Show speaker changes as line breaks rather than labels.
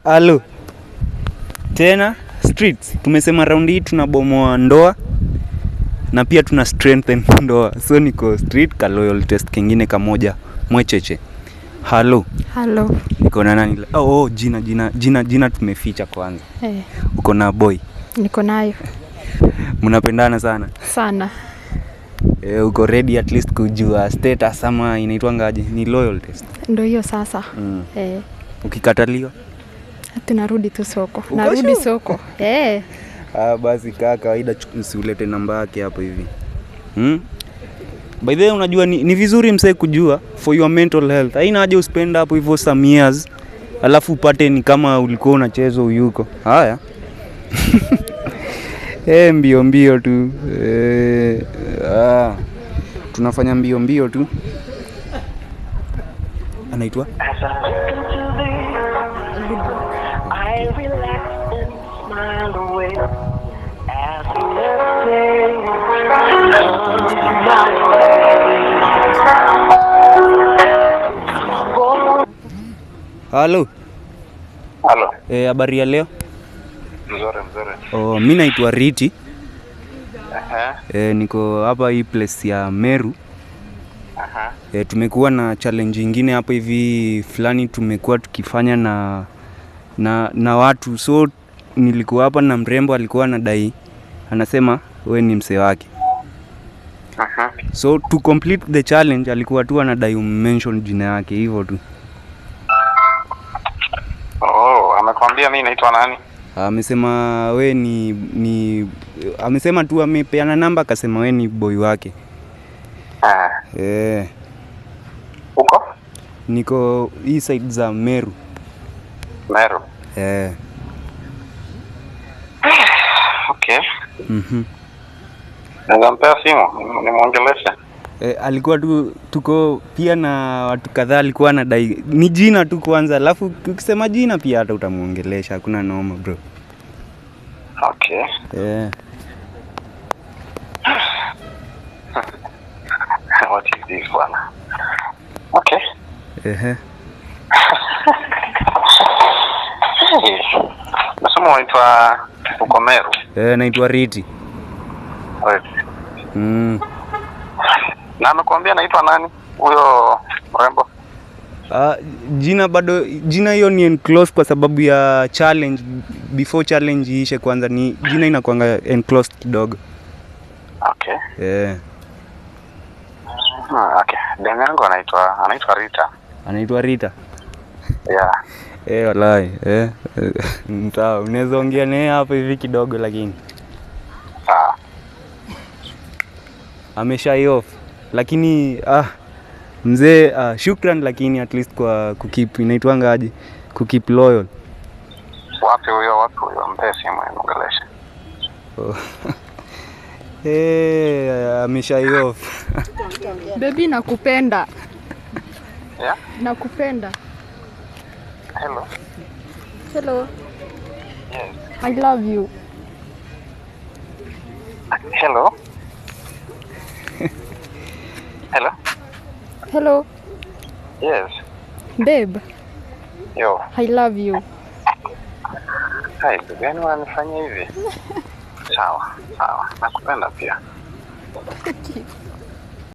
Halo. Tena streets. Tumesema round hii tunabomoa ndoa na pia tuna strengthen ndoa. So niko street ka loyal test kingine kamoja mwecheche. Halo.
Halo.
Niko na nani? Jina tumeficha kwanza. Uko na boy?
Niko nayo.
Mnapendana sana?
Sana.
Uko ready at least kujua status ama inaitwa ngaje? Ni loyal test.
Ndio hiyo sasa.
Ukikataliwa?
Tunarudi tu soko. Narudi soko.
Basi kaa kawaida, usiulete namba yake hapo hivi. By the way, unajua ni vizuri msee kujua for your mental health. Haina haja uspend hapo hivyo some years alafu upate ni kama ulikuwa unacheza uyuko. Haya. Mbio tu. Tunafanya mbio tu. Anaitwa? Halo.
Halo.
Habari ya leo?
Mzuri.
Mimi naitwa Riti. Niko hapa hii place ya Meru. Tumekuwa na challenge nyingine hapa hivi fulani tumekuwa tukifanya na watu. So nilikuwa hapa na mrembo alikuwa anadai, anasema wewe ni msee wake. So to complete the challenge alikuwa tu anadai mention jina yake hivyo tu.
Amekwambia mimi naitwa nani?
Amesema we amesema tu amepeana namba akasema we ni boy wake.
Uko?
Niko hii side za Meru.
Meru? Okay. Nampea simu, nimuongeleshe.
Alikuwa tuko pia na watu kadhaa alikuwa anadai ni jina tu kwanza, alafu ukisema jina pia hata utamuongelesha, hakuna noma bro.
Okay. What is this one? Okay. Nasema unaitwa uko Meru?
Naitwa Riti.
Na amekwambia naitwa nani? Huyo mrembo?
Jina hiyo ni enclosed kwa sababu ya challenge. Before challenge iishe kwanza ni jina inakuanga enclosed kidogo.
Okay.
Okay.
Demu yangu anaitwa Rita.
Anaitwa Rita?
Yeah.
Walai. Sawa, unaweza ongea naye hapa hivi kidogo lakini. Amesha off. Lakini mzee shukran lakini at least kwa kukeep inaitwanga aje? Kukeep loyal.
Wapi huyo mpe simu aongeleshe.
Amesha off.
Baby nakupenda.
Yeah?
Nakupenda.
Hello. Yes.
I love you.
Hello.
Hello.
Yes.
Babe.
Yo.
I love you.
Hai, gani wanifanyia hivi? Sawa. Nakupenda pia.